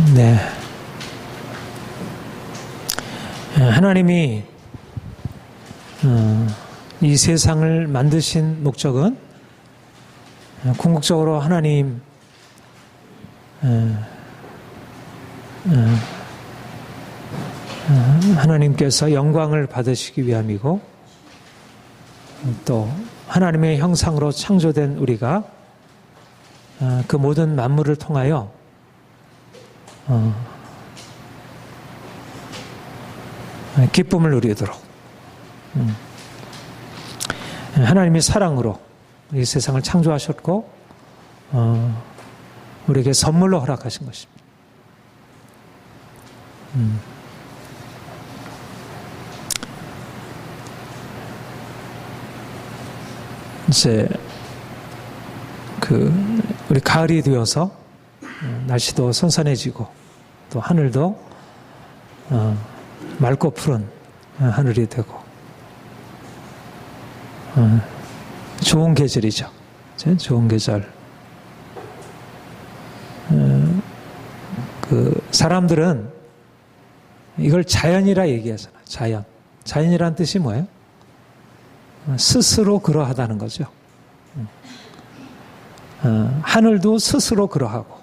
네. 하나님이 이 세상을 만드신 목적은 궁극적으로 하나님께서 영광을 받으시기 위함이고, 또 하나님의 형상으로 창조된 우리가 그 모든 만물을 통하여 기쁨을 누리도록 하나님이 사랑으로 이 세상을 창조하셨고 우리에게 선물로 허락하신 것입니다. 이제 우리 가을이 되어서 날씨도 선선해지고 또 하늘도 맑고 푸른 하늘이 되고 좋은 계절이죠. 좋은 계절. 사람들은 이걸 자연이라 얘기하잖아요. 자연이란 뜻이 뭐예요? 스스로 그러하다는 거죠. 하늘도 스스로 그러하고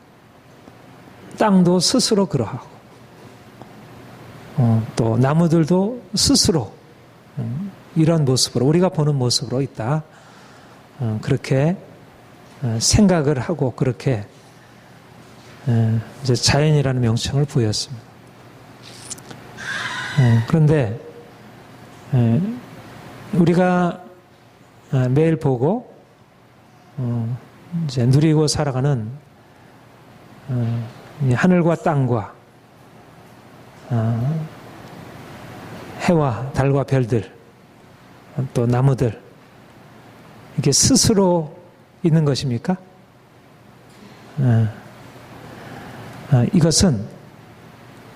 땅도 스스로 그러하고 또 나무들도 스스로 이런 모습으로, 우리가 보는 모습으로 있다. 그렇게 생각을 하고 그렇게 이제 자연이라는 명칭을 부여했습니다. 그런데 우리가 매일 보고 이제 누리고 살아가는 하늘과 땅과 해와 달과 별들, 또 나무들, 이게 스스로 있는 것입니까? 이것은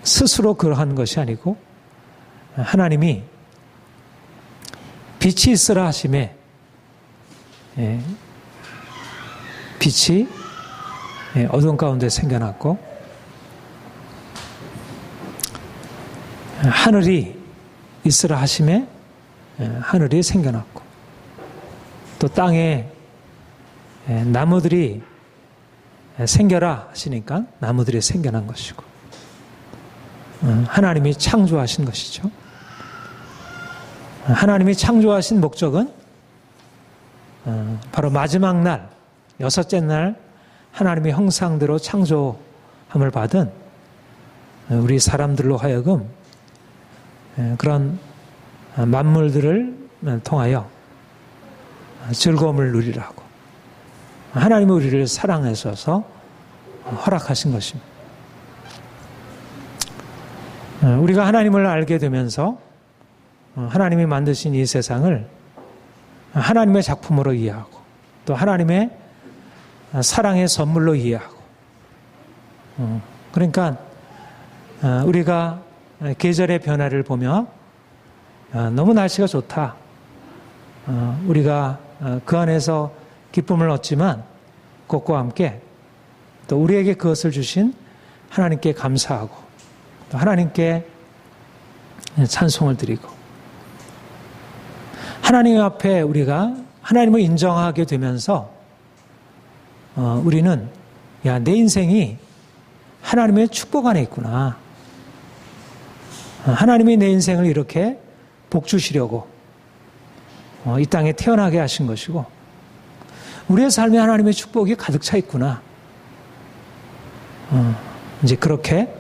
스스로 그러한 것이 아니고 하나님이 빛이 있으라 하심에 빛이 어둠 가운데 생겨났고, 하늘이 있으라 하심에 하늘이 생겨났고, 또 땅에 나무들이 생겨라 하시니까 나무들이 생겨난 것이고, 하나님이 창조하신 것이죠. 하나님이 창조하신 목적은 바로 마지막 날, 여섯째 날 하나님의 형상대로 창조함을 받은 우리 사람들로 하여금 그런 만물들을 통하여 즐거움을 누리라고 하나님은 우리를 사랑하셔서 허락하신 것입니다. 우리가 하나님을 알게 되면서 하나님이 만드신 이 세상을 하나님의 작품으로 이해하고 또 하나님의 사랑의 선물로 이해하고, 그러니까 우리가 계절의 변화를 보며 너무 날씨가 좋다, 우리가 그 안에서 기쁨을 얻지만 그것과 함께 또 우리에게 그것을 주신 하나님께 감사하고 또 하나님께 찬송을 드리고, 하나님 앞에 우리가 하나님을 인정하게 되면서 우리는 내 인생이 하나님의 축복 안에 있구나, 하나님이 내 인생을 이렇게 복 주시려고 이 땅에 태어나게 하신 것이고 우리의 삶에 하나님의 축복이 가득 차 있구나, 이제 그렇게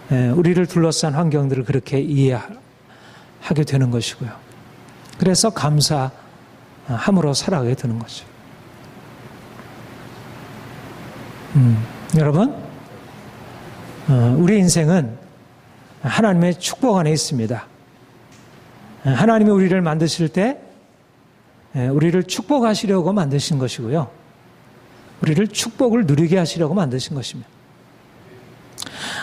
우리를 둘러싼 환경들을 그렇게 이해하게 되는 것이고요. 그래서 감사함으로 살아가게 되는 거죠. 여러분, 우리 인생은 하나님의 축복 안에 있습니다. 하나님이 우리를 만드실 때 우리를 축복하시려고 만드신 것이고요. 우리를 축복을 누리게 하시려고 만드신 것입니다.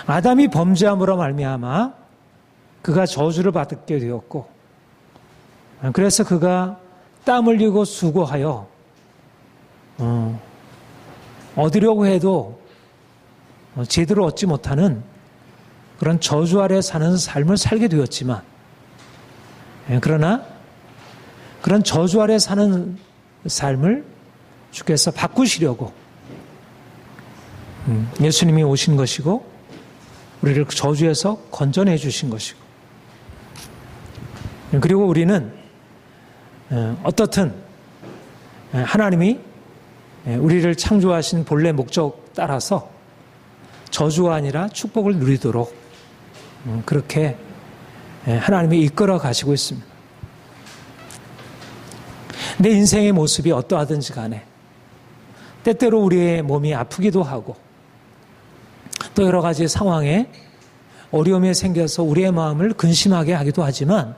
아담이 범죄함으로 말미암아 그가 저주를 받게 되었고, 그래서 그가 땀 흘리고 수고하여 얻으려고 해도 제대로 얻지 못하는 그런 저주 아래 사는 삶을 살게 되었지만, 그러나 그런 저주 아래 사는 삶을 주께서 바꾸시려고 예수님이 오신 것이고 우리를 저주에서 건져내 주신 것이고, 그리고 우리는 어떻든 하나님이 우리를 창조하신 본래 목적 따라서 저주가 아니라 축복을 누리도록 그렇게 하나님이 이끌어 가시고 있습니다. 내 인생의 모습이 어떠하든지 간에 때때로 우리의 몸이 아프기도 하고 또 여러 가지 상황에 어려움이 생겨서 우리의 마음을 근심하게 하기도 하지만,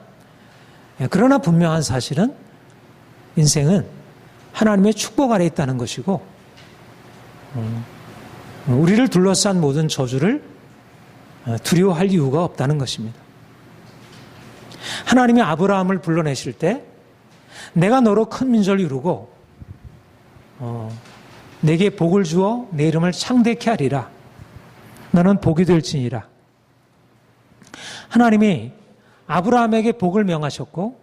그러나 분명한 사실은 인생은 하나님의 축복 아래 있다는 것이고 우리를 둘러싼 모든 저주를 두려워할 이유가 없다는 것입니다. 하나님이 아브라함을 불러내실 때 내가 너로 큰 민족을 이루고 내게 복을 주어 내 이름을 창대케 하리라. 너는 복이 될지니라. 하나님이 아브라함에게 복을 명하셨고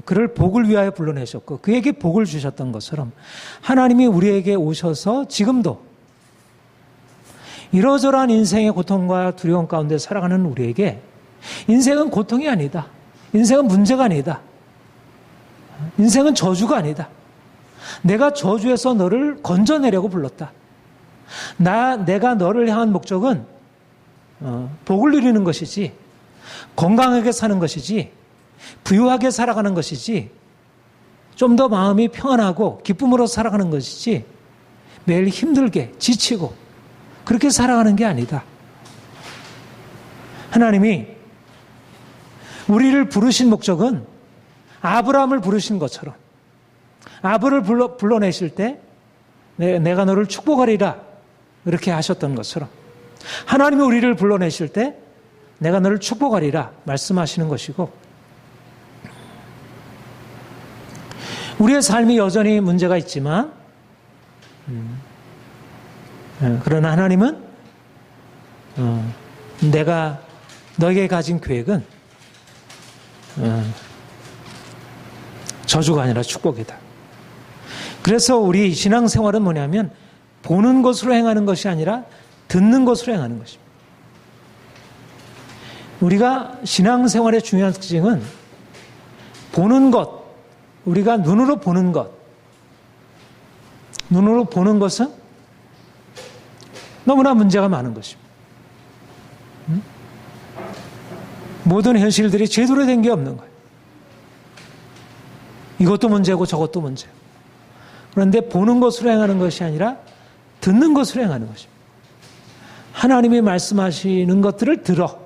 그를 복을 위하여 불러내셨고 그에게 복을 주셨던 것처럼 하나님이 우리에게 오셔서 지금도 이러저러한 인생의 고통과 두려움 가운데 살아가는 우리에게 인생은 고통이 아니다. 인생은 문제가 아니다. 인생은 저주가 아니다. 내가 저주에서 너를 건져내려고 불렀다. 내가 너를 향한 목적은 복을 누리는 것이지, 건강하게 사는 것이지, 부유하게 살아가는 것이지, 좀 더 마음이 평안하고 기쁨으로 살아가는 것이지 매일 힘들게 지치고 그렇게 살아가는 게 아니다. 하나님이 우리를 부르신 목적은 아브라함을 부르신 것처럼 아브를 불러내실 때 내가 너를 축복하리라 이렇게 하셨던 것처럼 하나님이 우리를 불러내실 때 내가 너를 축복하리라 말씀하시는 것이고, 우리의 삶이 여전히 문제가 있지만 그러나 하나님은 내가 너에게 가진 계획은 저주가 아니라 축복이다. 그래서 우리 신앙생활은 뭐냐면 보는 것으로 행하는 것이 아니라 듣는 것으로 행하는 것입니다. 우리가 신앙생활의 중요한 특징은 보는 것, 우리가 눈으로 보는 것, 눈으로 보는 것은 너무나 문제가 많은 것입니다. 모든 현실들이 제대로 된 게 없는 거예요. 이것도 문제고 저것도 문제고. 그런데 보는 것으로 행하는 것이 아니라 듣는 것으로 행하는 것입니다. 하나님이 말씀하시는 것들을 들어.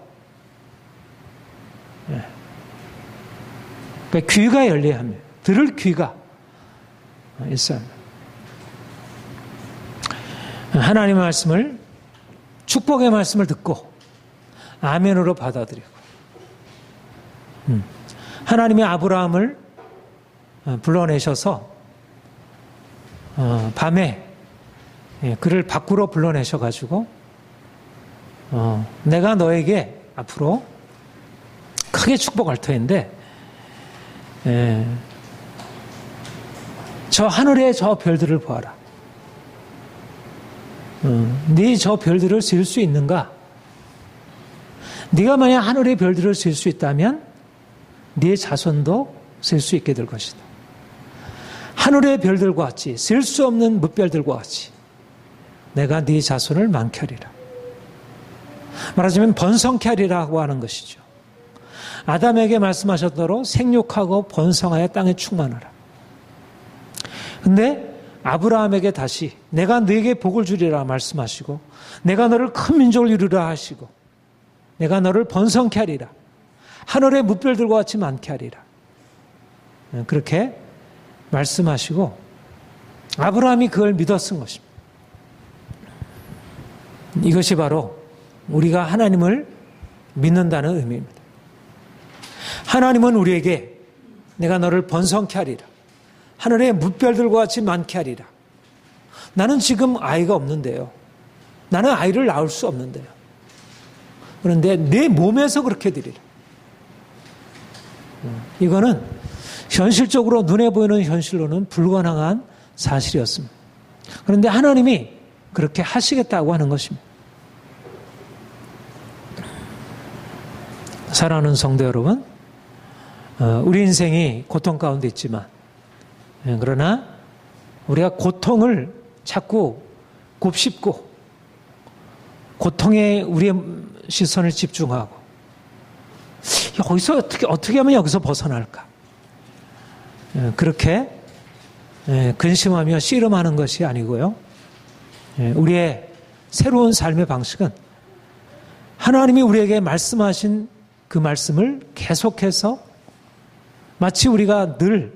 그러니까 귀가 열려야 합니다. 들을 귀가 있어야 합니다. 하나님의 말씀을, 축복의 말씀을 듣고 아멘으로 받아들이고, 하나님이 아브라함을 불러내셔서 밤에 그를 밖으로 불러내셔가지고 내가 너에게 앞으로 크게 축복할 터인데 저 하늘의 저 별들을 보아라. 네 저 별들을 셀 수 있는가? 네가 만약 하늘의 별들을 셀 수 있다면 네 자손도 셀 수 있게 될 것이다. 하늘의 별들과 같이, 셀 수 없는 뭇별들과 같이 내가 네 자손을 많게 하리라. 말하자면 번성케 하리라고 하는 것이죠. 아담에게 말씀하셨더러 생육하고 번성하여 땅에 충만하라. 근데 아브라함에게 다시 내가 너에게 복을 주리라 말씀하시고, 내가 너를 큰 민족을 이루라 하시고, 내가 너를 번성케 하리라, 하늘의 뭇별들과 같이 많게 하리라, 그렇게 말씀하시고 아브라함이 그걸 믿었은 것입니다. 이것이 바로 우리가 하나님을 믿는다는 의미입니다. 하나님은 우리에게 내가 너를 번성케 하리라, 하늘의 뭇별들과 같이 많게 하리라. 나는 지금 아이가 없는데요. 나는 아이를 낳을 수 없는데요. 그런데 내 몸에서 그렇게 드리라. 이거는 현실적으로 눈에 보이는 현실로는 불가능한 사실이었습니다. 그런데 하나님이 그렇게 하시겠다고 하는 것입니다. 사랑하는 성도 여러분, 우리 인생이 고통 가운데 있지만, 그러나 우리가 고통을 자꾸 곱씹고 고통에 우리의 시선을 집중하고 여기서 어떻게 하면 여기서 벗어날까? 그렇게 근심하며 씨름하는 것이 아니고요. 우리의 새로운 삶의 방식은 하나님이 우리에게 말씀하신 그 말씀을 계속해서 마치 우리가 늘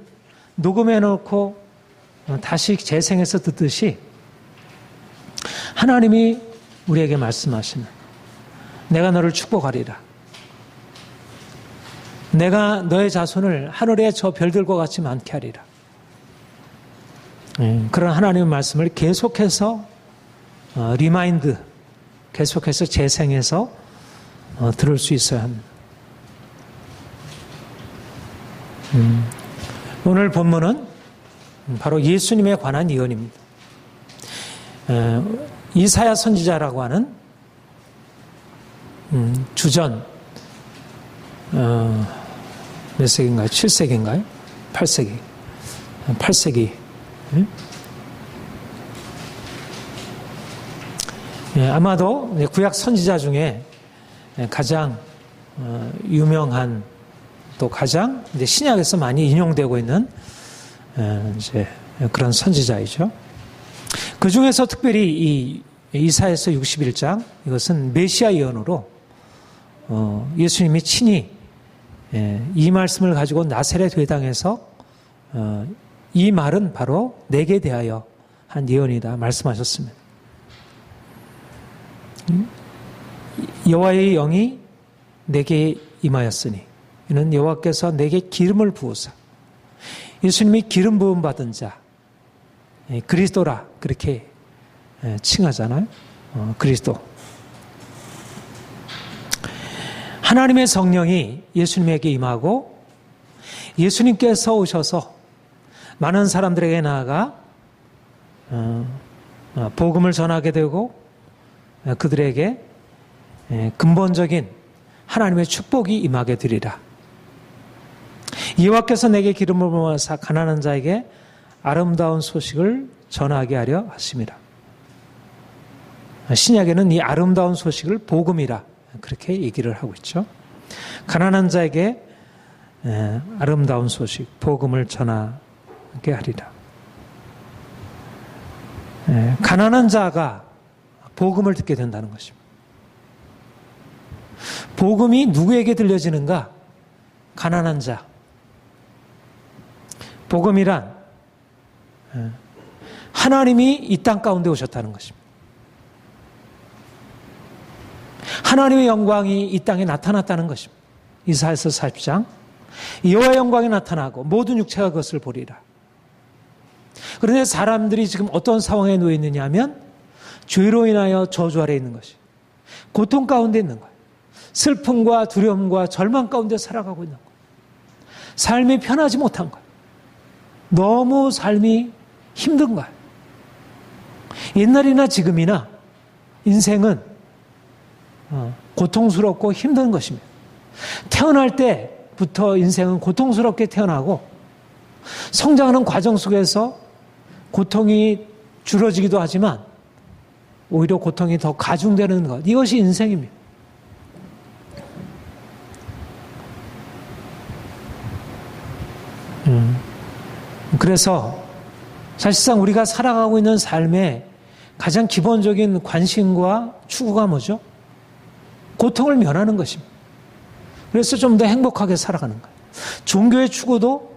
녹음해 놓고 다시 재생해서 듣듯이 하나님이 우리에게 말씀하시는 내가 너를 축복하리라. 내가 너의 자손을 하늘의 저 별들과 같이 많게 하리라. 그런 하나님의 말씀을 계속해서 리마인드, 계속해서 재생해서 들을 수 있어야 합니다. 오늘 본문은 바로 예수님에 관한 예언입니다. 이사야 선지자라고 하는 주전 몇 세기인가요? 7세기인가요? 8세기. 8세기. 아마도 구약 선지자 중에 가장 유명한 또 가장 이제 신약에서 많이 인용되고 있는 이제 그런 선지자이죠. 그 중에서 특별히 이 이사야서 61장 이것은 메시아 예언으로 예수님이 친히 이 말씀을 가지고 나사렛 회당에서 이 말은 바로 내게 대하여 한 예언이다 말씀하셨습니다. 여호와의 영이 내게 임하였으니 이는 여호와께서 내게 기름을 부으사 예수님이 기름 부음 받은 자 그리스도라 그렇게 칭하잖아요. 그리스도. 하나님의 성령이 예수님에게 임하고 예수님께서 오셔서 많은 사람들에게 나아가 복음을 전하게 되고 그들에게 근본적인 하나님의 축복이 임하게 되리라. 여호와께서 내게 기름을 부으사 가난한 자에게 아름다운 소식을 전하게 하려 하심이라. 신약에는 이 아름다운 소식을 복음이라 그렇게 얘기를 하고 있죠. 가난한 자에게 아름다운 소식, 복음을 전하게 하리라. 가난한 자가 복음을 듣게 된다는 것입니다. 복음이 누구에게 들려지는가? 가난한 자. 복음이란 하나님이 이 땅 가운데 오셨다는 것입니다. 하나님의 영광이 이 땅에 나타났다는 것입니다. 이사야서 40장 여호와의 영광이 나타나고 모든 육체가 그것을 보리라. 그런데 사람들이 지금 어떤 상황에 놓여 있느냐 하면 죄로 인하여 저주 아래 있는 것이 고통 가운데 있는 거예요. 슬픔과 두려움과 절망 가운데 살아가고 있는 거예요. 삶이 편하지 못한 거예요. 너무 삶이 힘든 거예요. 옛날이나 지금이나 인생은 고통스럽고 힘든 것입니다. 태어날 때부터 인생은 고통스럽게 태어나고 성장하는 과정 속에서 고통이 줄어지기도 하지만 오히려 고통이 더 가중되는 것. 이것이 인생입니다. 그래서 사실상 우리가 살아가고 있는 삶의 가장 기본적인 관심과 추구가 뭐죠? 고통을 면하는 것입니다. 그래서 좀 더 행복하게 살아가는 거예요. 종교의 추구도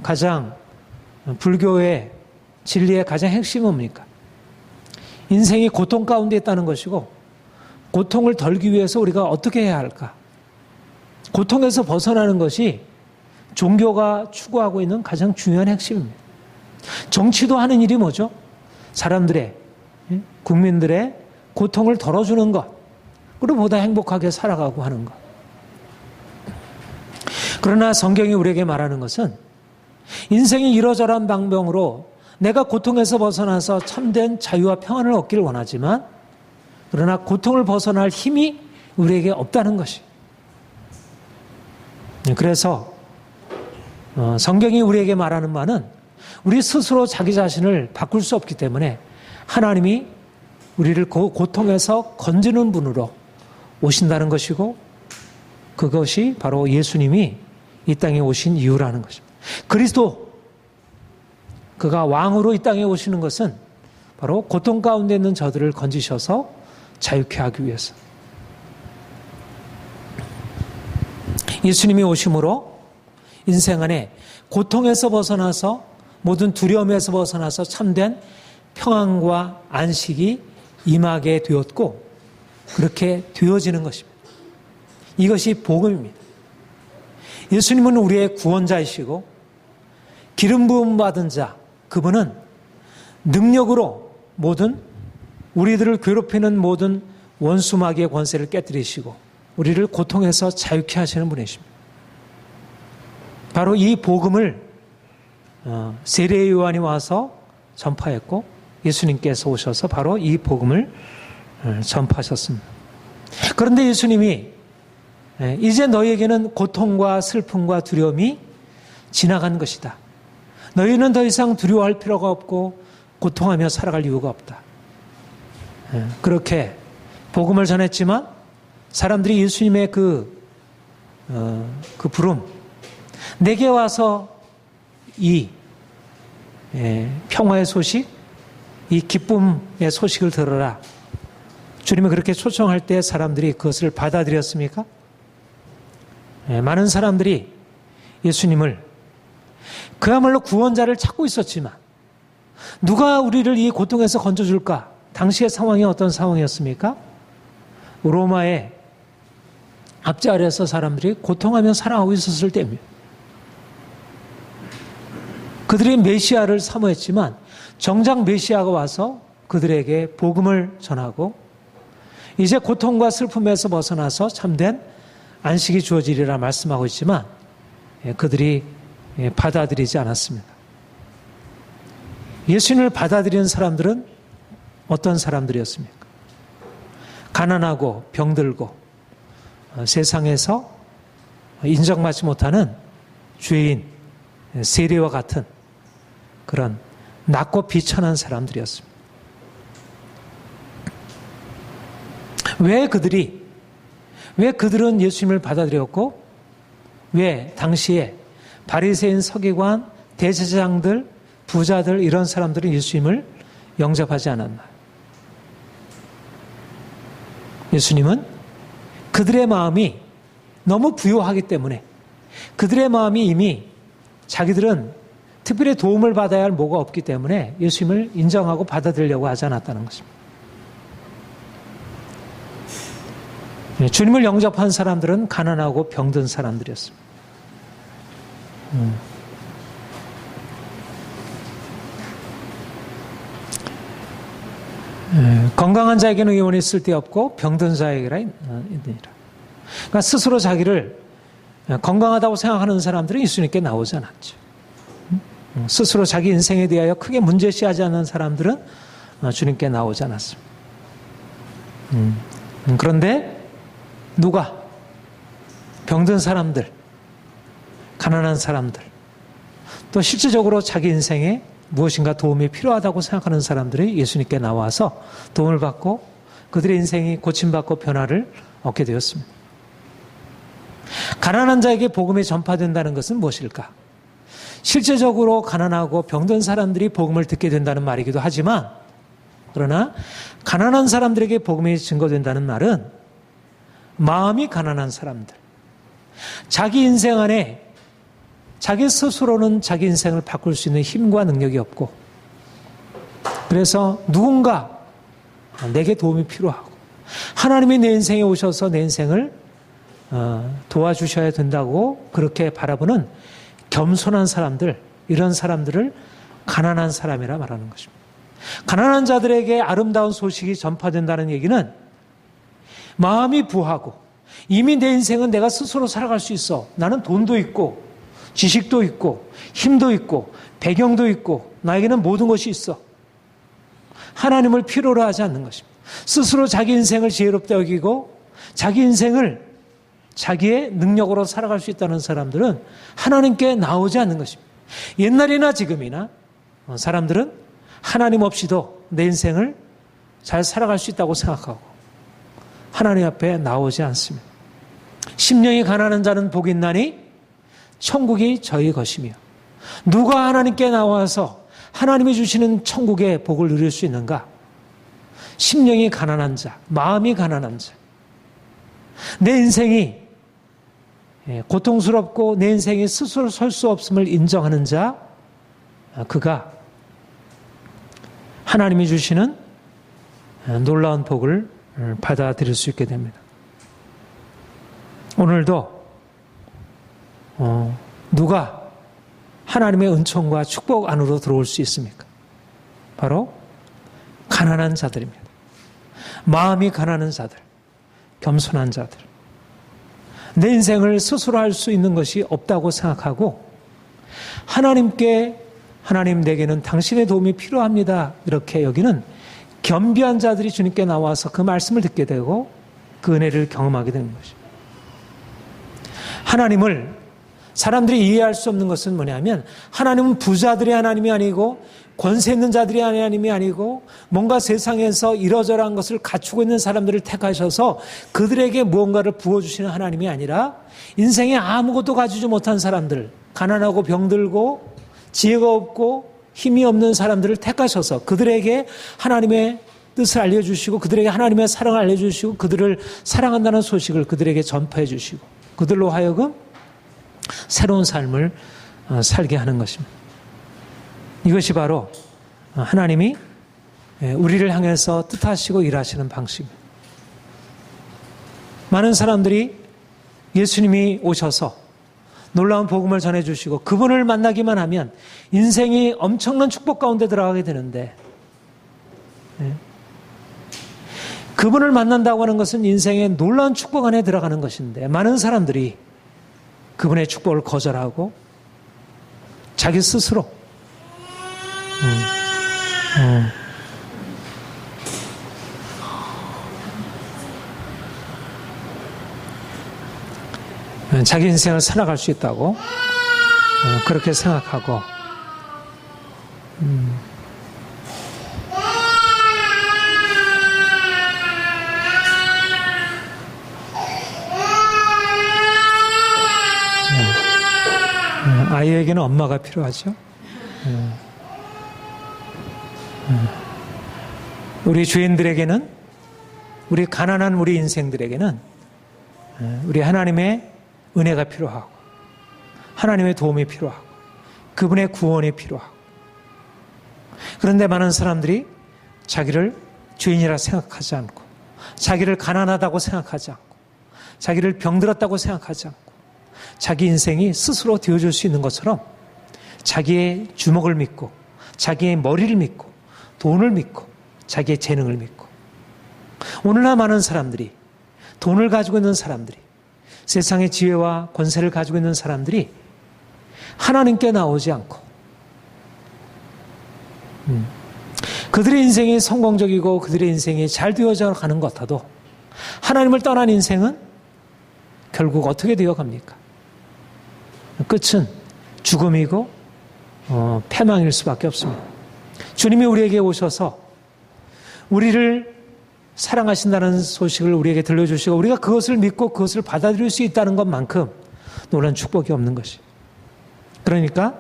가장 불교의 진리의 가장 핵심은 뭡니까? 인생이 고통 가운데 있다는 것이고 고통을 덜기 위해서 우리가 어떻게 해야 할까? 고통에서 벗어나는 것이 종교가 추구하고 있는 가장 중요한 핵심입니다. 정치도 하는 일이 뭐죠? 사람들의, 국민들의 고통을 덜어주는 것, 그리고 보다 행복하게 살아가고 하는 것. 그러나 성경이 우리에게 말하는 것은 인생이 이러저러한 방법으로 내가 고통에서 벗어나서 참된 자유와 평안을 얻기를 원하지만 그러나 고통을 벗어날 힘이 우리에게 없다는 것이. 그래서 성경이 우리에게 말하는 바는 우리 스스로 자기 자신을 바꿀 수 없기 때문에 하나님이 우리를 고통에서 건지는 분으로 오신다는 것이고 그것이 바로 예수님이 이 땅에 오신 이유라는 것입니다. 그리스도 그가 왕으로 이 땅에 오시는 것은 바로 고통 가운데 있는 저들을 건지셔서 자유케 하기 위해서. 예수님이 오심으로 인생 안에 고통에서 벗어나서 모든 두려움에서 벗어나서 참된 평안과 안식이 임하게 되었고 그렇게 되어지는 것입니다. 이것이 복음입니다. 예수님은 우리의 구원자이시고 기름 부음 받은 자, 그분은 능력으로 모든 우리들을 괴롭히는 모든 원수 마귀의 권세를 깨뜨리시고 우리를 고통에서 자유케 하시는 분이십니다. 바로 이 복음을 세례 요한이 와서 전파했고 예수님께서 오셔서 바로 이 복음을 전파하셨습니다. 그런데 예수님이 이제 너희에게는 고통과 슬픔과 두려움이 지나간 것이다. 너희는 더 이상 두려워할 필요가 없고 고통하며 살아갈 이유가 없다. 그렇게 복음을 전했지만 사람들이 예수님의 그 부름, 내게 와서 이 평화의 소식, 이 기쁨의 소식을 들어라. 주님이 그렇게 초청할 때 사람들이 그것을 받아들였습니까? 많은 사람들이 예수님을 그야말로 구원자를 찾고 있었지만 누가 우리를 이 고통에서 건져줄까? 당시의 상황이 어떤 상황이었습니까? 로마의 압제 아래에서 사람들이 고통하며 살아가고 있었을 때입니다. 그들이 메시아를 사모했지만 정작 메시아가 와서 그들에게 복음을 전하고 이제 고통과 슬픔에서 벗어나서 참된 안식이 주어지리라 말씀하고 있지만 그들이 받아들이지 않았습니다. 예수님을 받아들이는 사람들은 어떤 사람들이었습니까? 가난하고 병들고 세상에서 인정받지 못하는 죄인, 세리와 같은 그런 낮고 비천한 사람들이었습니다. 왜 그들은 예수님을 받아들였고 왜 당시에 바리새인, 서기관, 대제사장들, 부자들 이런 사람들은 예수님을 영접하지 않았나? 예수님은 그들의 마음이 너무 부요하기 때문에 그들의 마음이 이미 자기들은 특별히 도움을 받아야 할 뭐가 없기 때문에 예수님을 인정하고 받아들이려고 하지 않았다는 것입니다. 주님을 영접한 사람들은 가난하고 병든 사람들이었습니다. 건강한 자에게는 의원이 쓸데없고 병든 자에게라 있느니라. 그러니까 스스로 자기를 건강하다고 생각하는 사람들은 예수님께 나오지 않았죠. 스스로 자기 인생에 대하여 크게 문제시하지 않는 사람들은 주님께 나오지 않았습니다. 그런데 누가 병든 사람들, 가난한 사람들, 또 실질적으로 자기 인생에 무엇인가 도움이 필요하다고 생각하는 사람들이 예수님께 나와서 도움을 받고 그들의 인생이 고침받고 변화를 얻게 되었습니다. 가난한 자에게 복음이 전파된다는 것은 무엇일까? 실제적으로 가난하고 병든 사람들이 복음을 듣게 된다는 말이기도 하지만 그러나 가난한 사람들에게 복음이 증거된다는 말은 마음이 가난한 사람들, 자기 인생 안에 자기 스스로는 자기 인생을 바꿀 수 있는 힘과 능력이 없고 그래서 누군가 내게 도움이 필요하고 하나님이 내 인생에 오셔서 내 인생을 도와주셔야 된다고 그렇게 바라보는 겸손한 사람들, 이런 사람들을 가난한 사람이라 말하는 것입니다. 가난한 자들에게 아름다운 소식이 전파된다는 얘기는 마음이 부하고 이미 내 인생은 내가 스스로 살아갈 수 있어. 나는 돈도 있고 지식도 있고 힘도 있고 배경도 있고 나에게는 모든 것이 있어. 하나님을 필요로 하지 않는 것입니다. 스스로 자기 인생을 지혜롭게 여기고 자기 인생을 자기의 능력으로 살아갈 수 있다는 사람들은 하나님께 나오지 않는 것입니다. 옛날이나 지금이나 사람들은 하나님 없이도 내 인생을 잘 살아갈 수 있다고 생각하고 하나님 앞에 나오지 않습니다. 심령이 가난한 자는 복이 있나니 천국이 저희 것이며, 누가 하나님께 나와서 하나님이 주시는 천국의 복을 누릴 수 있는가? 심령이 가난한 자, 마음이 가난한 자, 내 인생이 고통스럽고 내 인생이 스스로 설 수 없음을 인정하는 자, 그가 하나님이 주시는 놀라운 복을 받아들일 수 있게 됩니다. 오늘도 누가 하나님의 은총과 축복 안으로 들어올 수 있습니까? 바로 가난한 자들입니다. 마음이 가난한 자들, 겸손한 자들, 내 인생을 스스로 할 수 있는 것이 없다고 생각하고 하나님 내게는 당신의 도움이 필요합니다, 이렇게 여기는 겸비한 자들이 주님께 나와서 그 말씀을 듣게 되고 그 은혜를 경험하게 되는 것입니다. 하나님을 사람들이 이해할 수 없는 것은 뭐냐면, 하나님은 부자들의 하나님이 아니고 권세 있는 자들의 하나님이 아니고 뭔가 세상에서 이러저러한 것을 갖추고 있는 사람들을 택하셔서 그들에게 무언가를 부어주시는 하나님이 아니라 인생에 아무것도 가지지 못한 사람들, 가난하고 병들고 지혜가 없고 힘이 없는 사람들을 택하셔서 그들에게 하나님의 뜻을 알려주시고 그들에게 하나님의 사랑을 알려주시고 그들을 사랑한다는 소식을 그들에게 전파해 주시고 그들로 하여금 새로운 삶을 살게 하는 것입니다. 이것이 바로 하나님이 우리를 향해서 뜻하시고 일하시는 방식입니다. 많은 사람들이 예수님이 오셔서 놀라운 복음을 전해주시고 그분을 만나기만 하면 인생이 엄청난 축복 가운데 들어가게 되는데, 그분을 만난다고 하는 것은 인생의 놀라운 축복 안에 들어가는 것인데, 많은 사람들이 그분의 축복을 거절하고 자기 스스로 자기 인생을 살아갈 수 있다고 그렇게 생각하고 아이에게는 엄마가 필요하죠. 우리 주인들에게는, 우리 가난한 우리 인생들에게는 우리 하나님의 은혜가 필요하고 하나님의 도움이 필요하고 그분의 구원이 필요하고, 그런데 많은 사람들이 자기를 주인이라 생각하지 않고 자기를 가난하다고 생각하지 않고 자기를 병들었다고 생각하지 않고 자기 인생이 스스로 되어줄 수 있는 것처럼 자기의 주먹을 믿고 자기의 머리를 믿고 돈을 믿고 자기의 재능을 믿고, 오늘날 많은 사람들이, 돈을 가지고 있는 사람들이, 세상의 지혜와 권세를 가지고 있는 사람들이 하나님께 나오지 않고 그들의 인생이 성공적이고 그들의 인생이 잘 되어져 가는 것 같아도 하나님을 떠난 인생은 결국 어떻게 되어 갑니까? 끝은 죽음이고 패망일 수밖에 없습니다. 주님이 우리에게 오셔서 우리를 사랑하신다는 소식을 우리에게 들려주시고 우리가 그것을 믿고 그것을 받아들일 수 있다는 것만큼 놀라운 축복이 없는 것이. 그러니까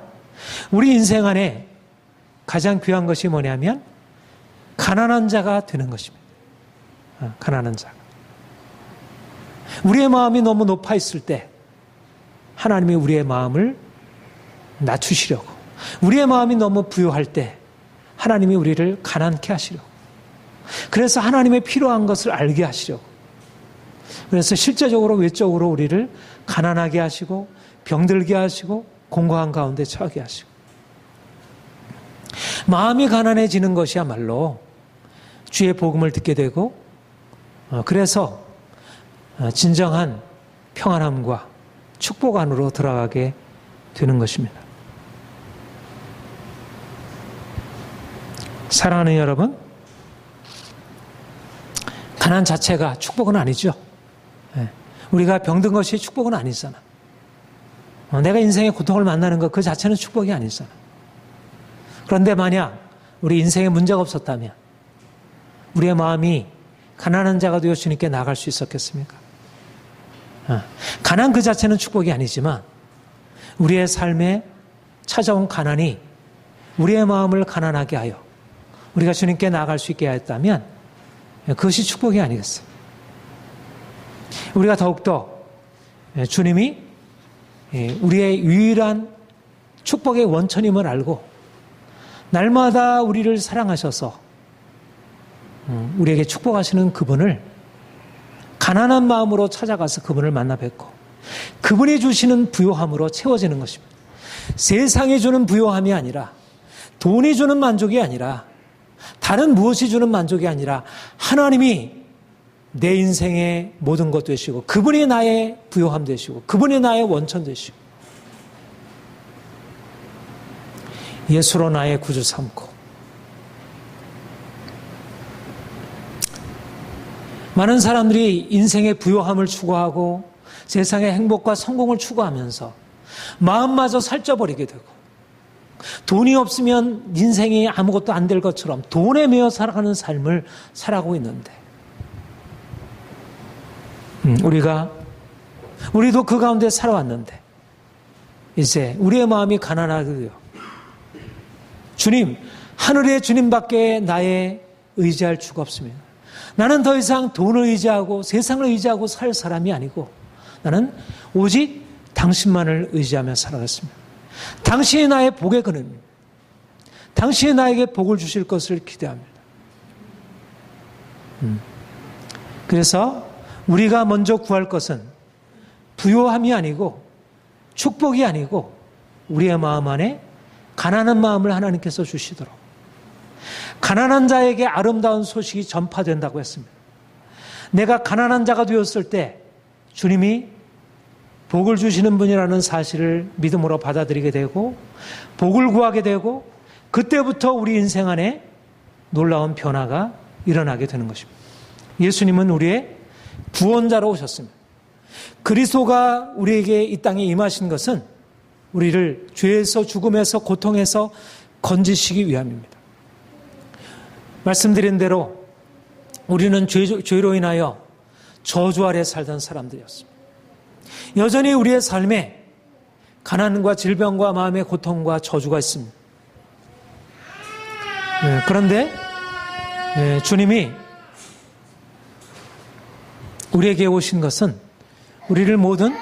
우리 인생 안에 가장 귀한 것이 뭐냐면 가난한 자가 되는 것입니다. 가난한 자. 우리의 마음이 너무 높아 있을 때 하나님이 우리의 마음을 낮추시려고, 우리의 마음이 너무 부유할 때 하나님이 우리를 가난케 하시려고, 그래서 하나님의 필요한 것을 알게 하시려고, 그래서 실제적으로 외적으로 우리를 가난하게 하시고 병들게 하시고 공고한 가운데 처하게 하시고, 마음이 가난해지는 것이야말로 주의 복음을 듣게 되고 그래서 진정한 평안함과 축복 안으로 들어가게 되는 것입니다. 사랑하는 여러분, 가난 자체가 축복은 아니죠. 우리가 병든 것이 축복은 아니잖아. 내가 인생의 고통을 만나는 것 그 자체는 축복이 아니잖아. 그런데 만약 우리 인생에 문제가 없었다면 우리의 마음이 가난한 자가 되어 주님께 나아갈 수 있었겠습니까? 가난 그 자체는 축복이 아니지만 우리의 삶에 찾아온 가난이 우리의 마음을 가난하게 하여 우리가 주님께 나아갈 수 있게 하였다면 그것이 축복이 아니겠어요. 우리가 더욱더 주님이 우리의 유일한 축복의 원천임을 알고 날마다 우리를 사랑하셔서 우리에게 축복하시는 그분을 가난한 마음으로 찾아가서 그분을 만나 뵙고 그분이 주시는 부요함으로 채워지는 것입니다. 세상이 주는 부요함이 아니라 돈이 주는 만족이 아니라 다른 무엇이 주는 만족이 아니라 하나님이 내 인생의 모든 것 되시고 그분이 나의 부요함 되시고 그분이 나의 원천 되시고 예수로 나의 구주 삼고 많은 사람들이 인생의 부요함을 추구하고 세상의 행복과 성공을 추구하면서 마음마저 살쪄버리게 되고 돈이 없으면 인생이 아무것도 안 될 것처럼 돈에 매여 살아가는 삶을 살아가고 있는데 우리도 그 가운데 살아왔는데 이제 우리의 마음이 가난하게 되어 주님, 하늘의 주님밖에 나의 의지할 주가 없습니다. 나는 더 이상 돈을 의지하고 세상을 의지하고 살 사람이 아니고 나는 오직 당신만을 의지하며 살아갔습니다. 당신이 나의 복의 근원입니다. 당신이 나에게 복을 주실 것을 기대합니다. 그래서 우리가 먼저 구할 것은 부요함이 아니고 축복이 아니고 우리의 마음 안에 가난한 마음을 하나님께서 주시도록 가난한 자에게 아름다운 소식이 전파된다고 했습니다. 내가 가난한 자가 되었을 때 주님이 복을 주시는 분이라는 사실을 믿음으로 받아들이게 되고 복을 구하게 되고 그때부터 우리 인생 안에 놀라운 변화가 일어나게 되는 것입니다. 예수님은 우리의 구원자로 오셨습니다. 그리스도가 우리에게 이 땅에 임하신 것은 우리를 죄에서 죽음에서 고통에서 건지시기 위함입니다. 말씀드린 대로 우리는 죄로 인하여 저주 아래 살던 사람들이었습니다. 여전히 우리의 삶에 가난과 질병과 마음의 고통과 저주가 있습니다. 그런데 주님이 우리에게 오신 것은 우리를 모든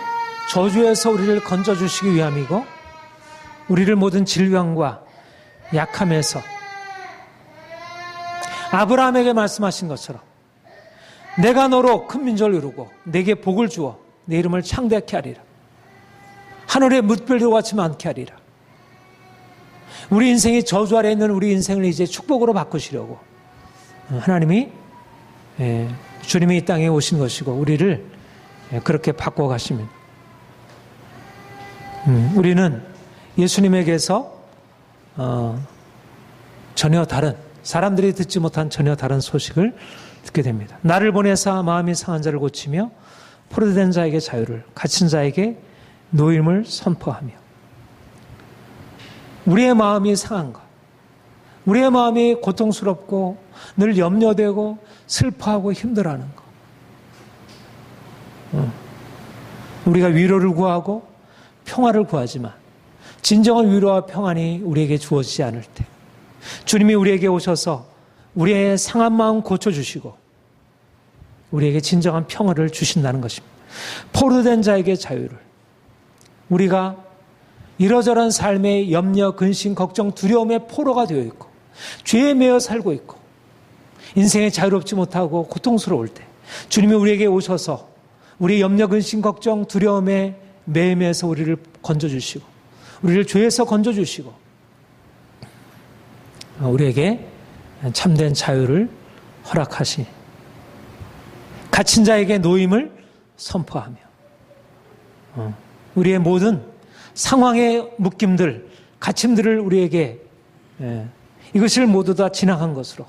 저주에서 우리를 건져주시기 위함이고 우리를 모든 질병과 약함에서 아브라함에게 말씀하신 것처럼 내가 너로 큰 민족을 이루고 내게 복을 주어 내 이름을 창대케 하리라. 하늘의 뭇별과 같이 많게 하리라. 우리 인생이 저주 아래 있는 우리 인생을 이제 축복으로 바꾸시려고 하나님이 주님이 이 땅에 오신 것이고 우리를 그렇게 바꿔가십니다. 우리는 예수님에게서 전혀 다른 사람들이 듣지 못한 전혀 다른 소식을 듣게 됩니다. 나를 보내사 마음이 상한 자를 고치며 포로된 자에게 자유를 갇힌 자에게 노임을 선포하며 우리의 마음이 상한 것 우리의 마음이 고통스럽고 늘 염려되고 슬퍼하고 힘들어하는 것 우리가 위로를 구하고 평화를 구하지만 진정한 위로와 평안이 우리에게 주어지지 않을 때 주님이 우리에게 오셔서 우리의 상한 마음 고쳐주시고 우리에게 진정한 평화를 주신다는 것입니다. 포로된 자에게 자유를 우리가 이러저러한 삶의 염려, 근심, 걱정, 두려움의 포로가 되어 있고 죄에 매여 살고 있고 인생에 자유롭지 못하고 고통스러울 때 주님이 우리에게 오셔서 우리의 염려, 근심, 걱정, 두려움의 매임에서 우리를 건져주시고 우리를 죄에서 건져주시고 우리에게 참된 자유를 허락하시, 갇힌 자에게 노임을 선포하며 우리의 모든 상황의 묶임들, 갇힘들을 우리에게 이것을 모두 다 지나간 것으로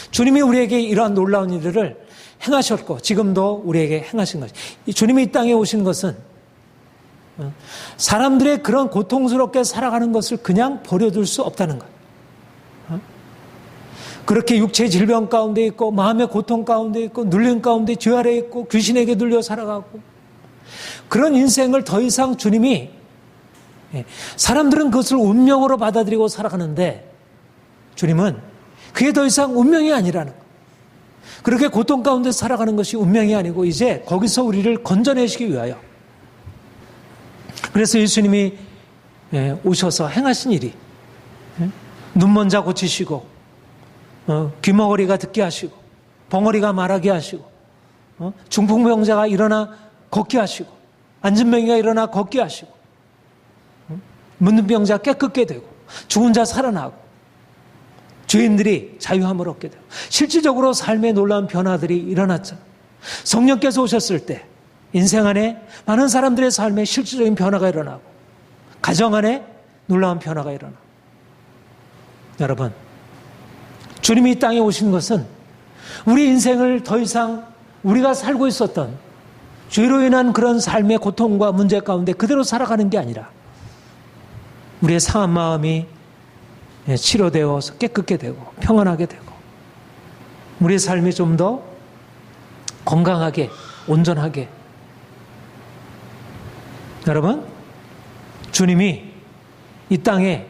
주님이 우리에게 이러한 놀라운 일들을 행하셨고 지금도 우리에게 행하신 것. 주님이 이 땅에 오신 것은 사람들의 그런 고통스럽게 살아가는 것을 그냥 버려둘 수 없다는 것. 그렇게 육체의 질병 가운데 있고 마음의 고통 가운데 있고 눌림 가운데 죄 아래 있고 귀신에게 눌려 살아가고 그런 인생을 더 이상 주님이, 사람들은 그것을 운명으로 받아들이고 살아가는데 주님은 그게 더 이상 운명이 아니라는 것. 그렇게 고통 가운데 살아가는 것이 운명이 아니고 이제 거기서 우리를 건져내시기 위하여, 그래서 예수님이 오셔서 행하신 일이 눈먼 자 고치시고 귀머거리가 듣게 하시고 벙어리가 말하게 하시고 중풍병자가 일어나 걷게 하시고 안진병이가 일어나 걷게 하시고 문둥병자 깨끗게 되고 죽은 자 살아나고 죄인들이 자유함을 얻게 되고 실질적으로 삶의 놀라운 변화들이 일어났죠. 성령께서 오셨을 때 인생 안에 많은 사람들의 삶에 실질적인 변화가 일어나고 가정 안에 놀라운 변화가 일어나고, 여러분, 주님이 이 땅에 오신 것은 우리 인생을 더 이상 우리가 살고 있었던 죄로 인한 그런 삶의 고통과 문제 가운데 그대로 살아가는 게 아니라 우리의 상한 마음이 치료되어서 깨끗게 되고 평안하게 되고 우리의 삶이 좀 더 건강하게 온전하게. 여러분, 주님이 이 땅에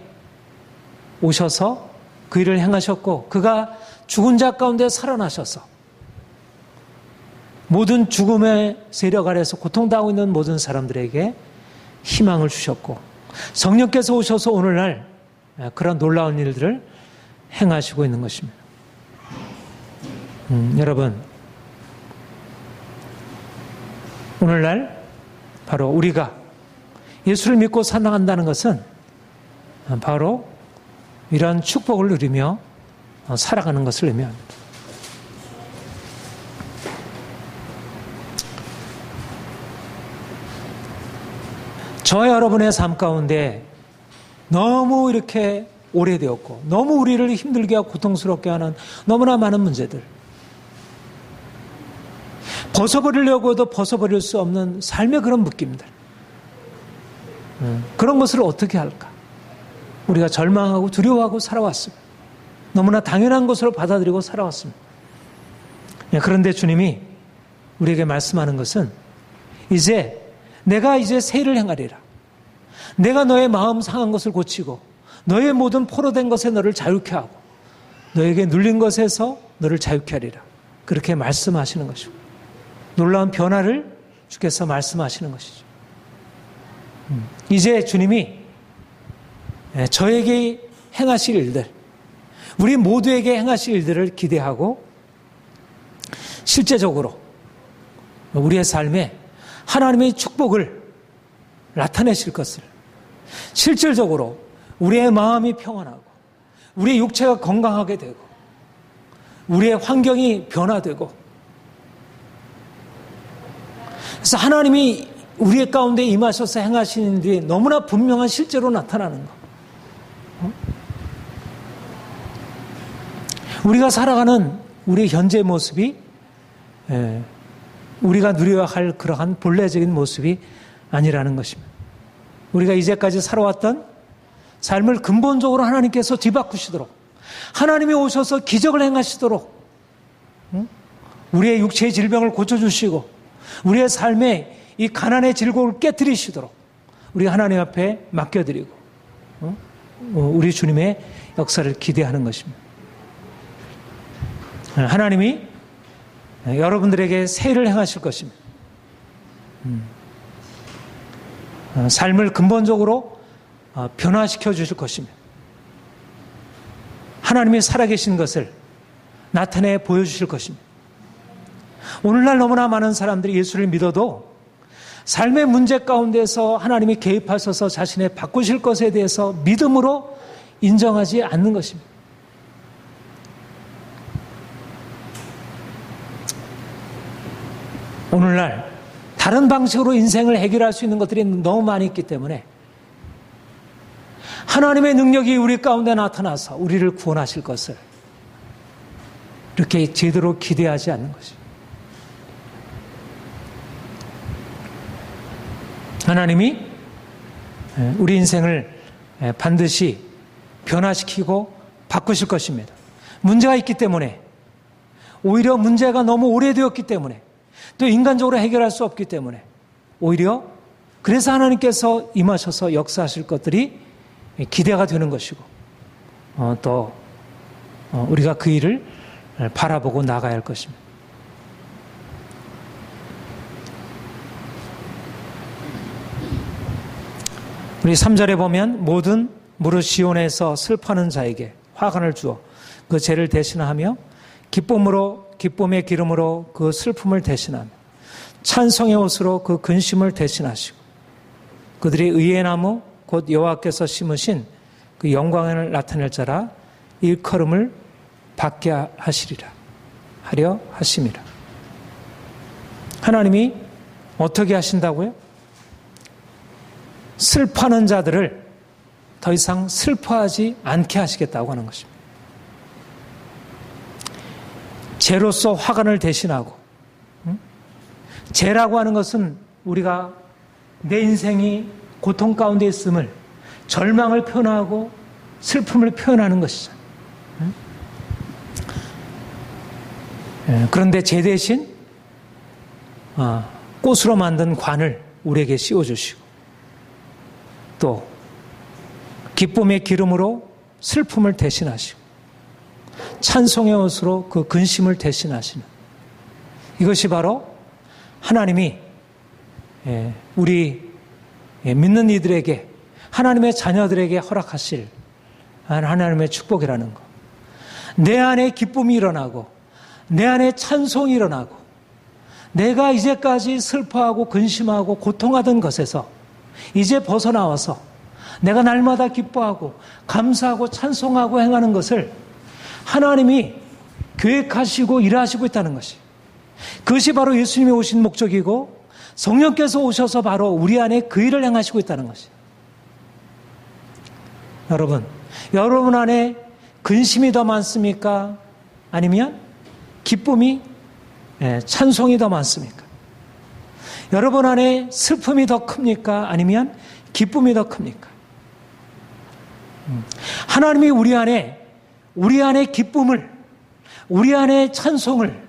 오셔서 그 일을 행하셨고 그가 죽은 자 가운데 살아나셔서 모든 죽음의 세력 아래서 고통당하고 있는 모든 사람들에게 희망을 주셨고 성령께서 오셔서 오늘날 그런 놀라운 일들을 행하시고 있는 것입니다. 여러분, 오늘날 바로 우리가 예수를 믿고 살아간다는 것은 바로 이러한 축복을 누리며 살아가는 것을 의미합니다. 저와 여러분의 삶 가운데 너무 이렇게 오래되었고 너무 우리를 힘들게 하고 고통스럽게 하는 너무나 많은 문제들, 벗어버리려고 해도 벗어버릴 수 없는 삶의 그런 묶임들, 그런 것을 어떻게 할까? 우리가 절망하고 두려워하고 살아왔습니다. 너무나 당연한 것으로 받아들이고 살아왔습니다. 그런데 주님이 우리에게 말씀하는 것은 내가 이제 새 일을 행하리라. 내가 너의 마음 상한 것을 고치고 너의 모든 포로된 것에 너를 자유케 하고 너에게 눌린 것에서 너를 자유케 하리라. 그렇게 말씀하시는 것이고 놀라운 변화를 주께서 말씀하시는 것이죠. 이제 주님이 저에게 행하실 일들, 우리 모두에게 행하실 일들을 기대하고 실제적으로 우리의 삶에 하나님의 축복을 나타내실 것을, 실질적으로 우리의 마음이 평안하고 우리의 육체가 건강하게 되고 우리의 환경이 변화되고, 그래서 하나님이 우리의 가운데 임하셔서 행하시는 일이 너무나 분명한 실제로 나타나는 것. 우리가 살아가는 우리의 현재 모습이 우리가 누려야 할 그러한 본래적인 모습이 아니라는 것입니다. 우리가 이제까지 살아왔던 삶을 근본적으로 하나님께서 뒤바꾸시도록, 하나님이 오셔서 기적을 행하시도록, 우리의 육체의 질병을 고쳐주시고 우리의 삶에 이 가난의 즐거움을 깨뜨리시도록 우리가 하나님 앞에 맡겨드리고 우리 주님의 역사를 기대하는 것입니다. 하나님이 여러분들에게 새 일을 행하실 것입니다. 삶을 근본적으로 변화시켜 주실 것입니다. 하나님이 살아계신 것을 나타내 보여주실 것입니다. 오늘날 너무나 많은 사람들이 예수를 믿어도 삶의 문제 가운데서 하나님이 개입하셔서 자신의 바꾸실 것에 대해서 믿음으로 인정하지 않는 것입니다. 오늘날 다른 방식으로 인생을 해결할 수 있는 것들이 너무 많이 있기 때문에 하나님의 능력이 우리 가운데 나타나서 우리를 구원하실 것을 이렇게 제대로 기대하지 않는 것입니다. 하나님이 우리 인생을 반드시 변화시키고 바꾸실 것입니다. 문제가 있기 때문에, 오히려 문제가 너무 오래되었기 때문에, 또 인간적으로 해결할 수 없기 때문에, 오히려 그래서 하나님께서 임하셔서 역사하실 것들이 기대가 되는 것이고, 또 우리가 그 일을 바라보고 나가야 할 것입니다. 우리 3절에 보면 모든 무릇 시온에서 슬퍼하는 자에게 화관을 주어 그 죄를 대신하며 기쁨의 기름으로 그 슬픔을 대신하며 찬송의 옷으로 그 근심을 대신하시고 그들이 의의 나무 곧 여호와께서 심으신 그 영광을 나타낼 자라 일컬음을 받게 하려 하심이라. 하나님이 어떻게 하신다고요? 슬퍼하는 자들을 더 이상 슬퍼하지 않게 하시겠다고 하는 것입니다. 죄로서 화관을 대신하고, 죄라고 하는 것은 우리가 내 인생이 고통 가운데 있음을, 절망을 표현하고 슬픔을 표현하는 것이죠. 그런데 죄 대신 꽃으로 만든 관을 우리에게 씌워주시고, 또 기쁨의 기름으로 슬픔을 대신하시고 찬송의 옷으로 그 근심을 대신하시는, 이것이 바로 하나님이 우리 믿는 이들에게, 하나님의 자녀들에게 허락하실 하나님의 축복이라는 것. 내 안에 기쁨이 일어나고 내 안에 찬송이 일어나고 내가 이제까지 슬퍼하고 근심하고 고통하던 것에서 이제 벗어나와서 내가 날마다 기뻐하고 감사하고 찬송하고 행하는 것을 하나님이 계획하시고 일하시고 있다는 것이, 그것이 바로 예수님이 오신 목적이고 성령께서 오셔서 바로 우리 안에 그 일을 행하시고 있다는 것이. 여러분 안에 근심이 더 많습니까? 아니면 기쁨이, 찬송이 더 많습니까? 여러분 안에 슬픔이 더 큽니까? 아니면 기쁨이 더 큽니까? 하나님이 우리 안에 기쁨을, 우리 안에 찬송을,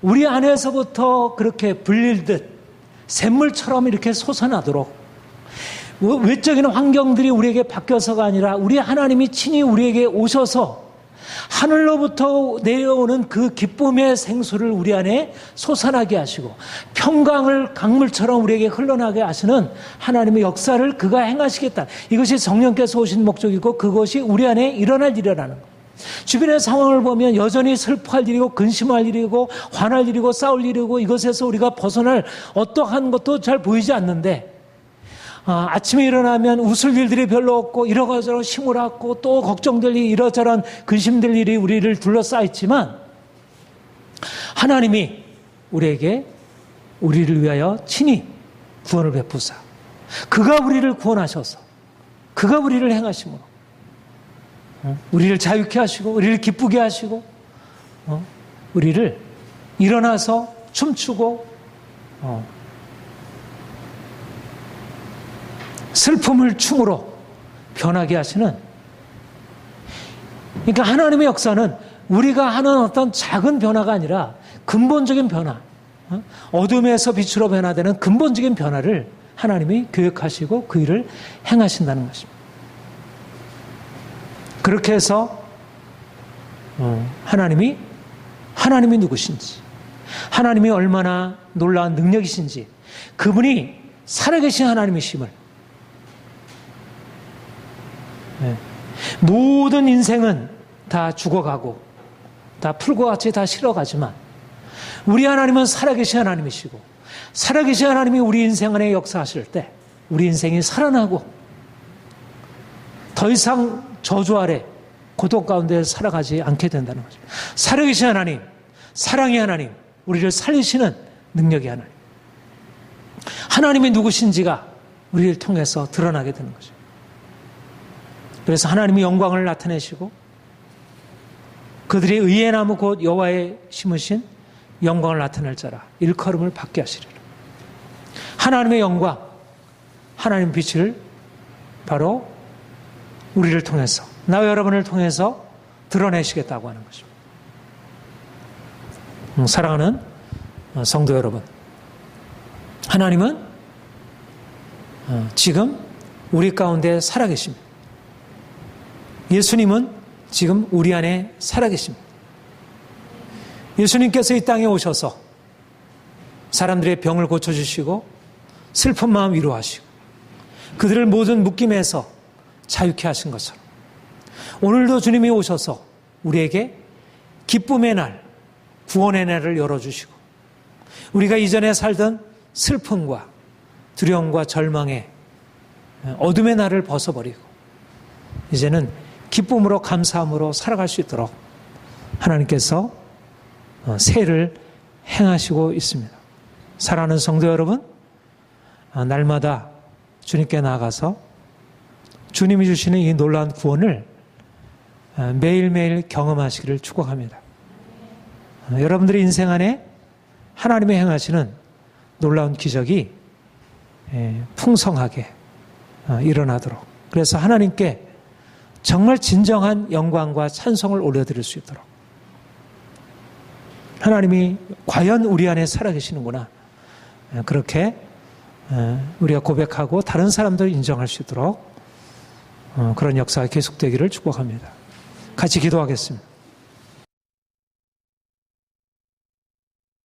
우리 안에서부터 그렇게 불릴듯 샘물처럼 이렇게 솟아나도록, 외적인 환경들이 우리에게 바뀌어서가 아니라 우리 하나님이 친히 우리에게 오셔서 하늘로부터 내려오는 그 기쁨의 생수를 우리 안에 솟아나게 하시고 평강을 강물처럼 우리에게 흘러나게 하시는 하나님의 역사를 그가 행하시겠다. 이것이 성령께서 오신 목적이고 그것이 우리 안에 일어날 일이라는 것. 주변의 상황을 보면 여전히 슬퍼할 일이고 근심할 일이고 화날 일이고 싸울 일이고 이것에서 우리가 벗어날 어떠한 것도 잘 보이지 않는데, 아침에 일어나면 웃을 일들이 별로 없고 이러저러 시무랐고 또 걱정될 일, 이러저런 근심될 일이 우리를 둘러싸였지만 하나님이 우리를 위하여 친히 구원을 베푸사 그가 우리를 구원하셔서 그가 우리를 행하심으로 우리를 자유케 하시고 우리를 기쁘게 하시고 우리를 일어나서 춤추고 슬픔을 춤으로 변하게 하시는, 그러니까 하나님의 역사는 우리가 하는 어떤 작은 변화가 아니라 근본적인 변화, 어둠에서 빛으로 변화되는 근본적인 변화를 하나님이 계획하시고 그 일을 행하신다는 것입니다. 그렇게 해서 하나님이 누구신지, 하나님이 얼마나 놀라운 능력이신지, 그분이 살아계신 하나님이심을, 모든 인생은 다 죽어가고 다 풀과 같이 다 실어가지만 우리 하나님은 살아계신 하나님이시고, 살아계신 하나님이 우리 인생 안에 역사하실 때 우리 인생이 살아나고 더 이상 저주 아래 고통 가운데 살아가지 않게 된다는 거죠. 살아계신 하나님, 사랑의 하나님, 우리를 살리시는 능력의 하나님. 하나님이 누구신지가 우리를 통해서 드러나게 되는 거죠. 그래서 하나님이 영광을 나타내시고 그들이 의의 나무 곧 여호와의 심으신 영광을 나타낼 자라 일컬음을 받게 하시리라. 하나님의 영광, 하나님의 빛을 바로 우리를 통해서, 나와 여러분을 통해서 드러내시겠다고 하는 것입니다. 사랑하는 성도 여러분, 하나님은 지금 우리 가운데 살아계십니다. 예수님은 지금 우리 안에 살아계십니다. 예수님께서 이 땅에 오셔서 사람들의 병을 고쳐주시고 슬픈 마음 위로하시고 그들을 모든 묶임에서 자유케 하신 것처럼 오늘도 주님이 오셔서 우리에게 기쁨의 날, 구원의 날을 열어주시고 우리가 이전에 살던 슬픔과 두려움과 절망의 어둠의 날을 벗어버리고 이제는 기쁨으로 감사함으로 살아갈 수 있도록 하나님께서 세를 행하시고 있습니다. 사랑하는 성도 여러분, 날마다 주님께 나아가서 주님이 주시는 이 놀라운 구원을 매일매일 경험하시기를 축복합니다. 여러분들의 인생 안에 하나님의 행하시는 놀라운 기적이 풍성하게 일어나도록, 그래서 하나님께 정말 진정한 영광과 찬송을 올려드릴 수 있도록 하나님이 과연 우리 안에 살아계시는구나, 그렇게 우리가 고백하고 다른 사람들 인정할 수 있도록 그런 역사가 계속되기를 축복합니다. 같이 기도하겠습니다.